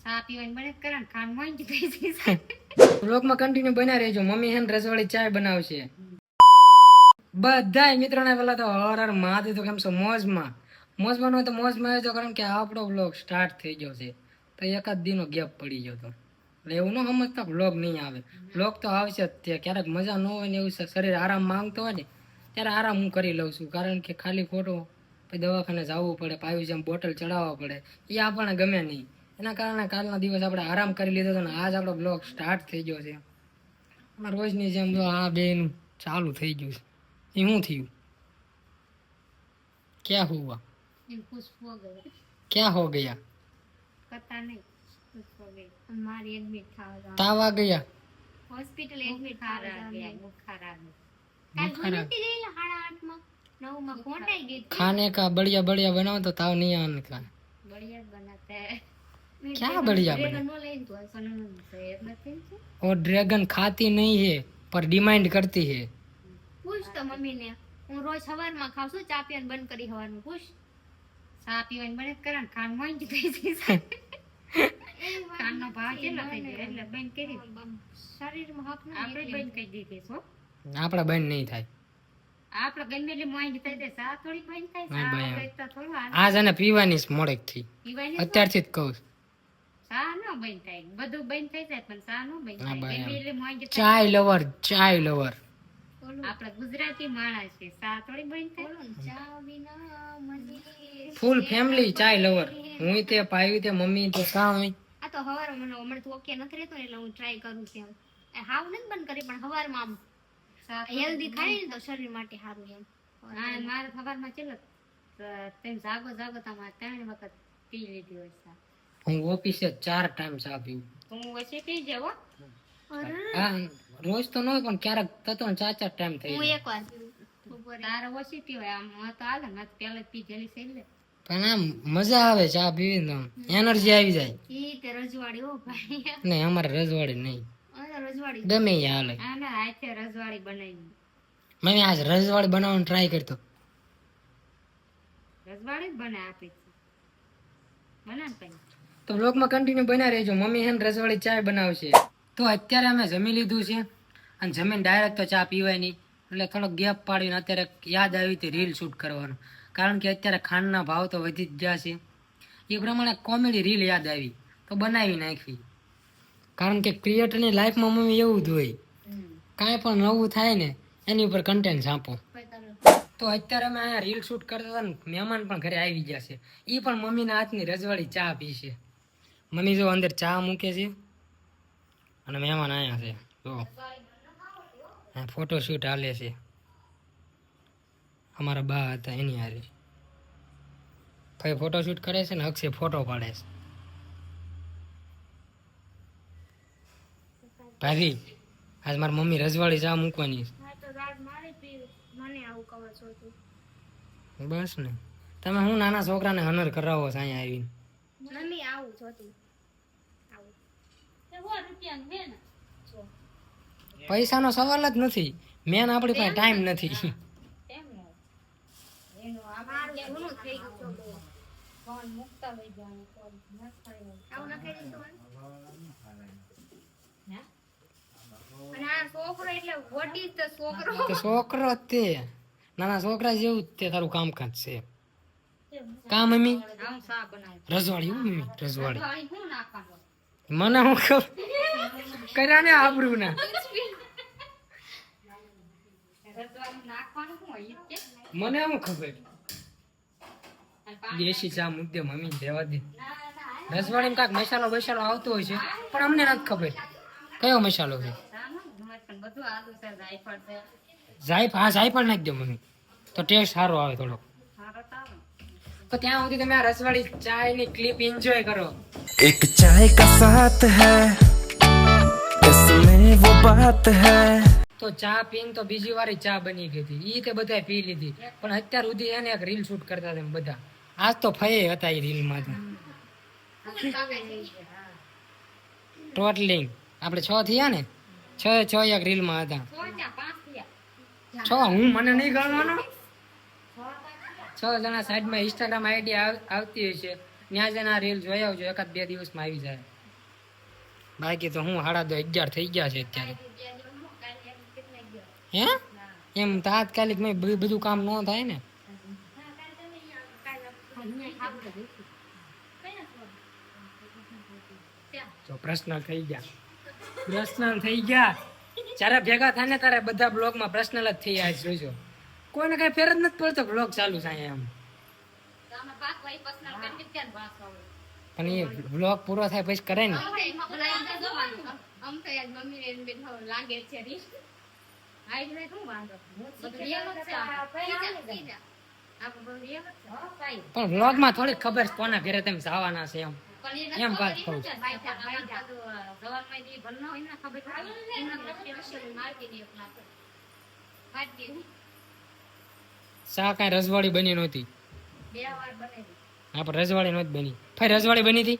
ચા પીવાની બને કરણ ખાન મોઈ જ થઈ જશે. વ્લોગમાં કન્ટિન્યુ બન્યા રહેજો. મમ્મી હેન રસવાળી ચાય બનાવશે. બધાય મિત્રોને પેલા તો હર મહાદેવ તો કેમ છો મોજમાં મોજમાં હોય તો મોજમાં આવજો, કારણ કે આપણો વ્લોગ સ્ટાર્ટ થઈ ગયો છે તો એકાદ દિનનો ગેપ પડી ગયો તો એટલે એવું ન સમજતા વ્લોગ નહીં આવે. વ્લોગ તો આવશે જ તે. ક્યારેક મજા ન હોય ને એવું શરીર આરામ માંગતો હોય ને ત્યારે આરામ હું કરી લઉં છું, કારણ કે ખાલી ખોટો પછી દવાખાને જવું પડે, પાયુજમ બોટલ ચડાવવા પડે, એ આપણને ગમે નહીં. એના કારણે કાલના દિવસ આપણે આરામ કરી લીધો હતો ને આજ આપણો બ્લોગ સ્ટાર્ટ થઈ ગયો છે. અમારા રોજની જેમ જો આ બેનું ચાલુ થઈ ગયું છે. એ શું થયું? ક્યાં હુઆ? એમ ખુશ હો ગયો. ક્યાં હો ગયા? પતા નહીં ખુશ હો ગઈ. મારી એડમિટ થાવા તાવ આ ગયા? હોસ્પિટલ એડમિટ થાવા ગયા. બુખાર આ ગયો. કાલ બનતી રહેલા 8:30 માં 9 માં કોટાઈ ગઈ. खाने का बढ़िया बढ़िया बनाओ तो ताव नहीं आने का. बढ़िया बनाते हैं. क्या बढ़िया बना? ड्रैगन नो लेन तो सनन से એટલે કેમ છે? वो ड्रैगन खाती नहीं है पर डिमांड करती है. પૂછ તો મમ્મી ને. હું રોજ સવારમાં ખાઉં છું, ચા પીવાનું બંધ કરી સવારમાં. પૂછ. ચા પીવાની બને કરણ ખાન મોઈ જ થઈ જશે. ખાનનો ભાવ કેટલો થઈ ગયો એટલે બંધ કરી. શરીરમાં હક ન આપણે બંધ કરી દીધી છો. આપણા બંધ નહીં થાય. આપણે ગમે એટલે મોઈ જ થઈ જાય. ચા થોડી બંધ થાય. ના ચા ભાઈ, વગર તો થોડું હાલે. આજ એને પીવાની મોડેક થી પીવાની અત્યારથી જ કહું છું. ચા ન બંધ થાય. બધું બંધ થઈ જાય પણ ચા ન બંધ હા થાય. ભાઈ, ગમે એટલે મોઈ જ થાય. ચાય લવર, ચાય લવર. આપણે ગુજરાતી માણસ છે, ચા થોડી બંધ થાય. ચા વિના મને ફૂલ ફેમિલી ચાય લવર. હું તે પાયું તે મમ્મી તો કામ હોય. આ તો હવારમાં મને હમણાં તો ઓકે નથી રહેતો ને એટલે હું ટ્રાય કરું છું. હાવ નથી બંધ કરી પણ હવારમાં આમ હેલ્ધી ખાય ને તો શરીર માટે સારું એમ. હા મારે હવારમાં ચલો તેમ જાગો તમારે 3 વખત પી લીધી હોય ચા. હું ઓફિસે 4 ટાઈમ ચા પીવું. તો હું ઓછી પી જાવ. હા રોજ તો ન હોય પણ ક્યારેક થતો ને 4 ટાઈમ થઈ હું જાય. એકવાર પીવું. તારે ઓછી પીવાય આમ તો હાલે ને પેલે પી જેલી છે એટલે પણ આમ મજા આવે ચા પીવી તો એનર્જી આવી જાય. ઈ તે રજવાડી હો ભાઈ. નહીં અમારે રજવાડી નહીં, રજવાડી ગમે એ હાલે. હા ના હાથે રજવાડી બનાવી. મેં આજ રજવાડી બનાવવાનો ટ્રાય કરતો. રજવાડી જ બના આપી છે. બનાવ કઈ તો બ્લોગમાં કન્ટિન્યુ બન્યા રહેજો. મમ્મી હેન રસવાળી ચાય બનાવશે. તો અત્યારે અમે જમી લીધું છે અને જમીન ડાયરેક્ટ તો ચા પીવાય નહીં એટલે થોડોક ગેપ પાડીને અત્યારે યાદ આવી હતી રીલ શૂટ કરવાનું, કારણ કે અત્યારે ખાંડના ભાવ તો વધી જ ગયા છે. એ પ્રમાણે કોમેડી રીલ યાદ આવી તો બનાવી નાખવી, કારણ કે ક્રિએટરની લાઈફમાં મમ્મી એવું જ હોય, કાંઈ પણ નવું થાય ને એની ઉપર કન્ટેન્ટ છાપો. તો અત્યારે અમે અહીંયા રીલ શૂટ કરતા હતા ને મહેમાન પણ ઘરે આવી ગયા છે. એ પણ મમ્મીના હાથની રજવાડી ચા પીશે. મમ્મી જો અંદર ચા મૂકે છે અને મહેમાન અહીંયા છે. જો ફોટોશૂટ હાલે છે. અમારા બા હતા એની હારે ભાઈ ફોટોશૂટ કરે છે ને અક્ષય ફોટો પાડે છે. ભાભી આજ મારી મમ્મી રજવાડી ચા મૂકવાની છે. બસ ને તમે હું નાના છોકરાને હનર કરાવો છો અહીંયા આવીને. મમ્મી આવું જોતી પૈસાનો સવાલ જ નથી, મેન આપણી પાસે ટાઈમ નથી. તો છોકરો જ તે નાના છોકરા જેવું જ તે તારું કામકાજ છે. કા મમ્મી રજવાડી હું મમ્મી રજવાડી મને હું ખબર કર્યા ને આબરૂ ના મને હું ખબર. દેશી ચા મુદ્દે મમ્મી દેવા દે. રસવાડીમાં કાંઈક મસાલો બસાલો આવતો હોય છે પણ અમને નથી ખબર કયો મસાલો છે. જાયફળ, હા જાયફળ નાખી દો મમ્મી તો ટેસ્ટ સારો આવે થોડો. તો ત્યાં સુધી તમે આ રસવાડી ચાયની ક્લિપ એન્જોય કરો. एक चाय का साथ है इसमें वो बात है. તો ચા પીને તો બીજી વાર ચા બની ગઈ હતી. ઈ તે બધા પી લીધી પણ અત્યાર સુધી એને એક રીલ શૂટ કરતા હતા બધા. આજ તો ફયે હતા એ રીલમાં ટોટલિંગ આપણે 6 થયા ને 6 એક રીલમાં હતા. 6 હું મને નહીં ગણવાનો. 6 જણા સાઈડમાં ઇન્સ્ટાગ્રામ આઈડી આવતી હોય છે ત્યાં જઈને આ રીલ જોઈ આવજો, 1-2 દિવસમાં આવી જાય. બાકી તો હું 11:30 થઈ ગયા છે અત્યારે. હે એમ તાત્કાલિક મેં બધું કામ ન થાય ને. તો પર્સનલ થઈ ગયા જ્યારે ભેગા થાય ને તારે બધા બ્લોગમાં પર્સનલ જ થઈ જાય જોઈજો. કોઈને કઈ ફેર જ નથી પડતો બ્લોગ ચાલુ થાય એમ. પણ એ બ્લોગ પૂરો થાય પછી કરે ને. પણ બ્લોગ માં થોડી ખબર છે કોના ઘરે તમે જવાના છે એમ. એમ વાત કહું છું. શા કાંઈ રજવાડી બની નહોતી. હા પણ રજવાડી નહોતી બની. ફરી રજવાડી બની હતી.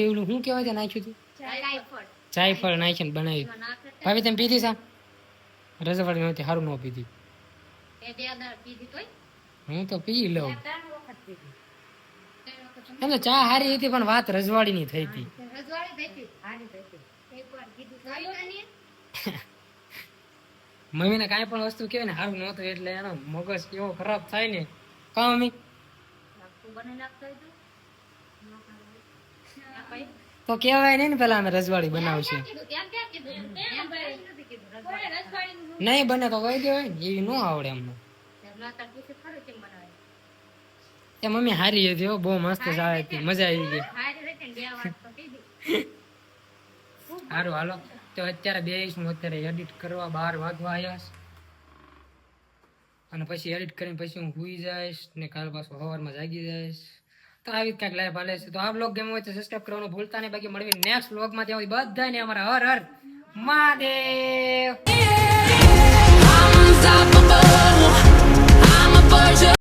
એવું શું કહેવાય છે નાખ્યું હતું? જાયફળ નાખીને બનાવી. ભાભી તમે પીધી સા? રજવાડી નહોતી, સારું ન પીધી. હું તો પી લઉં. એટલે ચા હારી હતી પણ વાત રજવાડી ની થઈ હતી. મમ્મી ને કાંઈ પણ વસ્તુ કેવાય ને સારું નહોતું એટલે એનો મગજ કેવો ખરાબ થાય ને. કા મમ્મી તો કેવાય નહીં ને પેલા અમે રજવાડી બનાવશે. નહીં બને તો કહી દેવાય ને, એવી ન આવડે અમને. એ મમ્મી હારી હતી હો, બહુ મસ્ત ચાલે હતી, મજા આવી ગઈ. સારું હાલો તો અત્યારે બેસીશું, અત્યારે એડિટ કરવા 12 વાગવા આવ્યા છે. અને પછી એડિટ કરીને પછી હું સુઈ જઈશ ને કાલ પાછું સવારમાં જાગી જઈશ. તો આવી જ કાંઈક લાઈફ હાલે છે. તો આ બ્લોગ ગમ્યો હોય તો સબસ્ક્રાઈબ કરવાનું ભૂલતા નહીં. બાકી મળવી નેક્સ્ટ બ્લોગમાં. ત્યાં બધાને અમારા હર હર મહાદેવ.